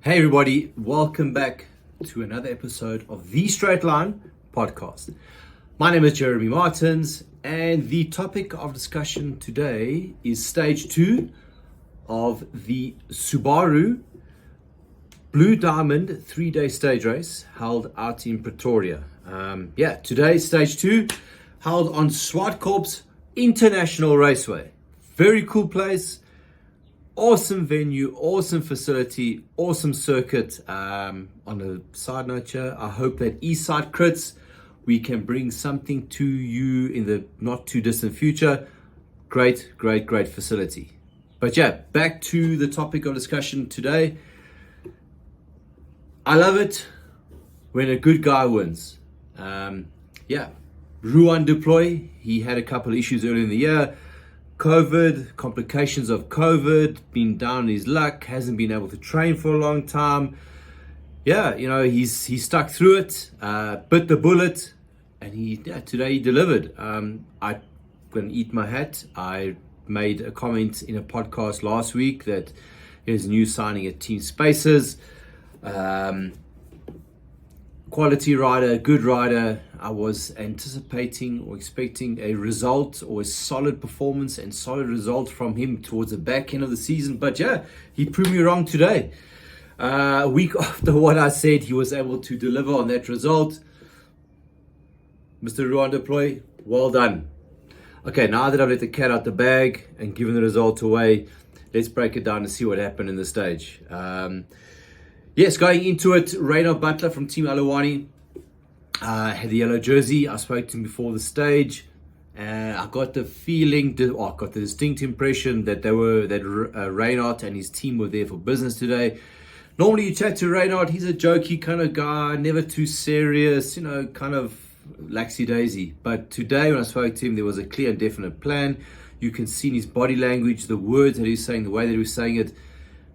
Hey everybody, welcome back to another episode of the Straight Line podcast. My name is Jeremy Maartens, and the topic of discussion today is stage 2 of the Subaru Blue Diamond 3-day stage race held out in Pretoria. Today stage 2 held on Swartkorps International Raceway. Very cool place. Awesome venue, awesome facility, awesome circuit. On a side note here, I hope that Eastside Crits, we can bring something to you in the not too distant future. Great facility. But yeah, back to the topic of discussion today. I love it when a good guy wins. Ruhan Du Plooy, he had a couple of issues earlier in the year. COVID, complications of COVID, been down on his luck, hasn't been able to train for a long time. He's stuck through it, bit the bullet, and today he delivered. I'm going to eat my hat. I made a comment in a podcast last week that his new signing at Team Spaces. Quality rider, good rider. I was anticipating or expecting a result or a solid performance and solid result from him towards the back end of the season. But yeah, he proved me wrong today. A week after what I said, he was able to deliver on that result. Mr. Ruhan Du Plooy, well done. Okay, now that I've let the cat out the bag and given the result away, let's break it down and see what happened in the stage. Yes, going into it, Ruhan Butler from Team Aluwani had the yellow jersey. I spoke to him before the stage. I got the distinct impression that Reynard and his team were there for business today. Normally you chat to Reynard, he's a jokey kind of guy, never too serious, kind of laxy-daisy. But today when I spoke to him, there was a clear and definite plan. You can see in his body language, the words that he's saying, the way that he was saying it.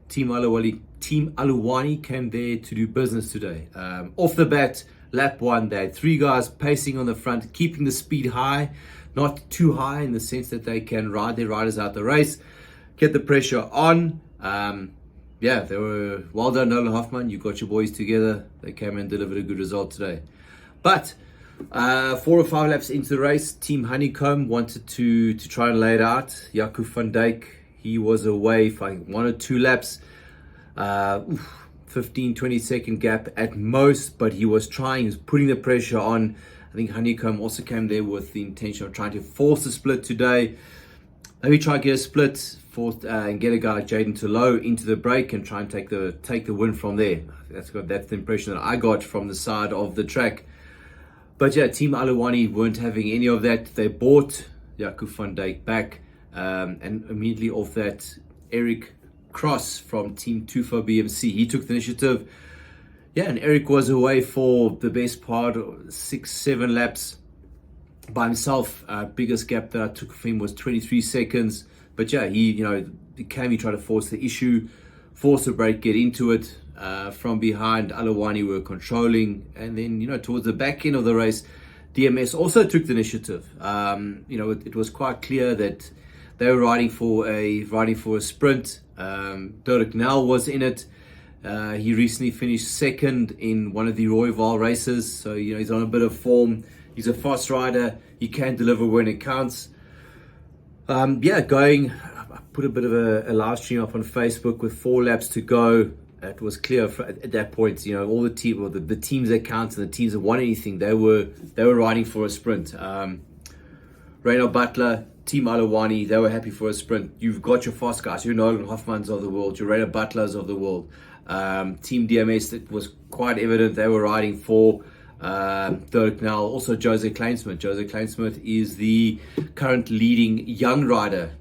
Team Aluwani came there to do business today. Off the bat, lap 1, they had 3 guys pacing on the front, keeping the speed high, not too high in the sense that they can ride their riders out the race, get the pressure on. They were well done, Nolan Hoffman. You got your boys together. They came and delivered a good result today. But 4 or 5 laps into the race, Team Honeycomb wanted to try and lay it out. Jaco van Dijk, he was away for 1 or 2 laps. 15-20 second gap at most, but he was putting the pressure on. I think Honeycomb also came there with the intention of trying to force a split today. Maybe try and get a split and get a guy like Jaden Tolo into the break and try and take the win from there. That's the impression that I got from the side of the track. But yeah, Team Aluwani weren't having any of that. They bought Jaco van Dijk back, and immediately off that, Eric Cross from Team Tufo BMC, he took the initiative. And Eric was away for the best part of 6-7 laps by himself. Biggest gap that I took for him was 23 seconds. But yeah, he tried to force the issue, force the break, get into it. From behind, Aluwani were controlling, and then towards the back end of the race, DMS also took the initiative. It was quite clear that they were riding for a sprint. Dirk Nel was in it. He recently finished second in one of the Royval races, so he's on a bit of form. He's a fast rider. He can deliver when it counts. I put a bit of a live stream up on Facebook with 4 laps to go. It was clear at that point, all the teams that count and the teams that won anything, they were riding for a sprint. Ruhan Butler, Team Aluwani, they were happy for a sprint. You've got your fast guys, your Nolan Hoffmans of the world, your Ruhan Butlers of the world. Team DMS, it was quite evident they were riding for Dirk Nel, also Jose Kleinsmith. Jose Kleinsmith is the current leading young rider.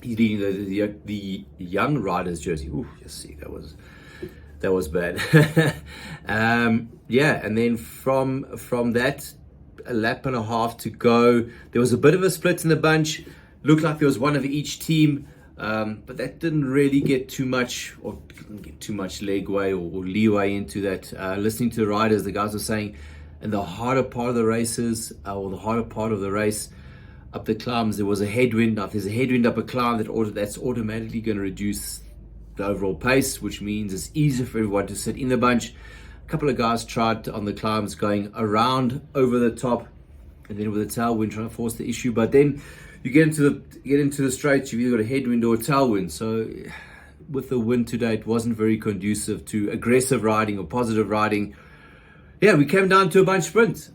He's leading the young riders jersey. Ooh, you see, that was bad. And then from that, a lap and a half to go. There was a bit of a split in the bunch. Looked like there was one of each team, but that didn't really get too much legway or leeway into that. Listening to the riders, the guys were saying, in the harder part of the races, or the harder part of the race, up the climbs, there was a headwind. Now, if there's a headwind up a climb, that's automatically going to reduce the overall pace, which means it's easier for everyone to sit in the bunch. A couple of guys tried on the climbs going around over the top, and then with a tailwind trying to force the issue. But then you get into the straights, you've either got a headwind or a tailwind. So with the wind today, it wasn't very conducive to aggressive riding or positive riding. Yeah, we came down to a bunch sprint.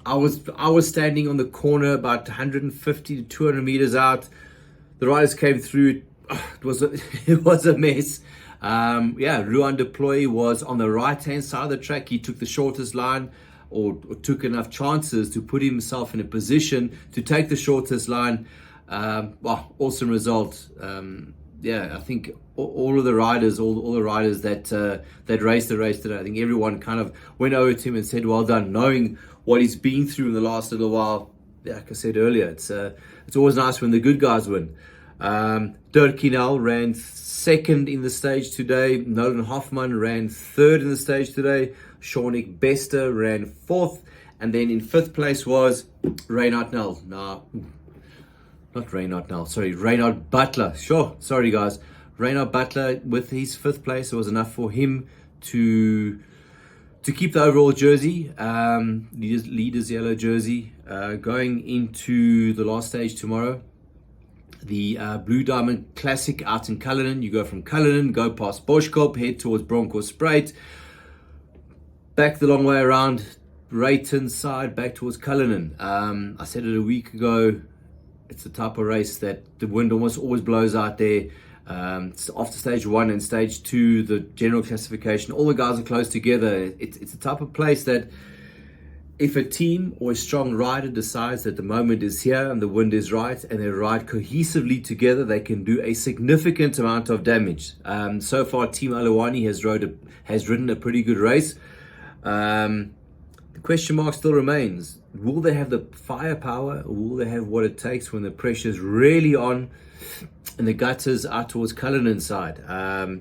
I was standing on the corner about 150 to 200 meters out. The riders came through. It was a mess. Ruhan Du Plooy was on the right-hand side of the track. He took the shortest line, or took enough chances to put himself in a position to take the shortest line. Awesome result. I think all of the riders, all the riders that raced the race today, I think everyone kind of went over to him and said, well done, knowing what he's been through in the last little while. Yeah, like I said earlier, it's always nice when the good guys win. Dirk Kinel ran second in the stage today. Nolan Hoffman ran third in the stage today. Shaunik Bester ran fourth. And then in fifth place was Reynard Butler. Sorry guys. Reynard Butler with his fifth place. It was enough for him to keep the overall jersey, leaders yellow jersey, going into the last stage tomorrow. The Blue Diamond Classic out in Cullinan. You go from Cullinan, go past Boschkop, head towards Bronkhorstspruit, back the long way around, Rayton side, back towards Cullinan. I said it a week ago, it's the type of race that the wind almost always blows out there. After stage 1 and stage 2, the general classification, all the guys are close together. It's the type of place that if a team or a strong rider decides that the moment is here and the wind is right and they ride cohesively together, they can do a significant amount of damage. So far, Team Alawani has ridden a pretty good race. The question mark still remains. Will they have the firepower, or will they have what it takes when the pressure's really on and the gutters are towards Cullinan side?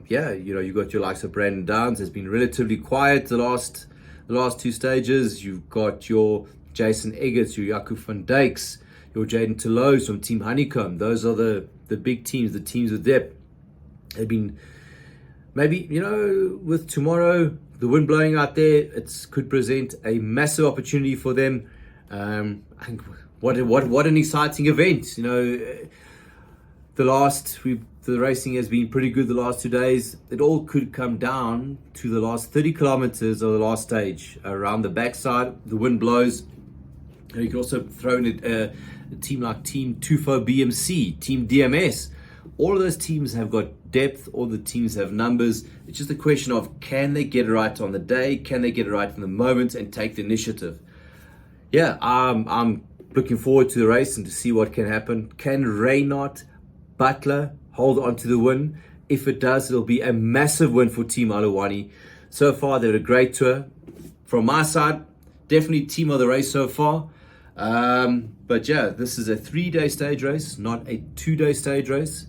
You got your likes of Brandon Downs has been relatively quiet the last 2 stages. You've got your Jason Eggerts, your Jaco van Dijks, your Jaden Teloos from Team Honeycomb. Those are the big teams, the teams with depth. They've been, maybe, with tomorrow, the wind blowing out there, it could present a massive opportunity for them. I think what an exciting event. The racing has been pretty good the last 2 days. It all could come down to the last 30 kilometers of the last stage. Around the backside, the wind blows. And you can also throw in a team like Team Tufo BMC, Team DMS. All of those teams have got depth. All the teams have numbers. It's just a question of, can they get it right on the day? Can they get it right in the moment and take the initiative? Yeah, I'm looking forward to the race and to see what can happen. Can Reynard Butler hold on to the win? If it does, it'll be a massive win for Team Alawani. So far, they're a great tour. From my side, definitely team of the race so far. But yeah, this is a 3-day stage race, not a 2-day stage race.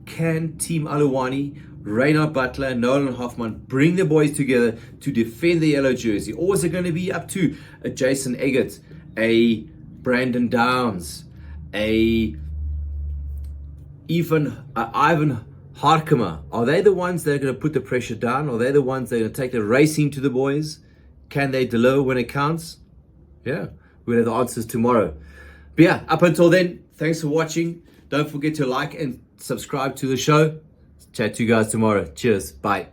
Can Team Alawani, Reynard Butler, Nolan Hoffman bring the boys together to defend the yellow jersey? Or is it going to be up to a Jason Eggert, a Brandon Downs, Ivan Harkema? Are they the ones that are going to put the pressure down? Are they the ones that are going to take the racing to the boys? Can they deliver when it counts? Yeah, we'll have the answers tomorrow. But yeah, up until then, thanks for watching. Don't forget to like and subscribe to the show. Chat to you guys tomorrow. Cheers. Bye.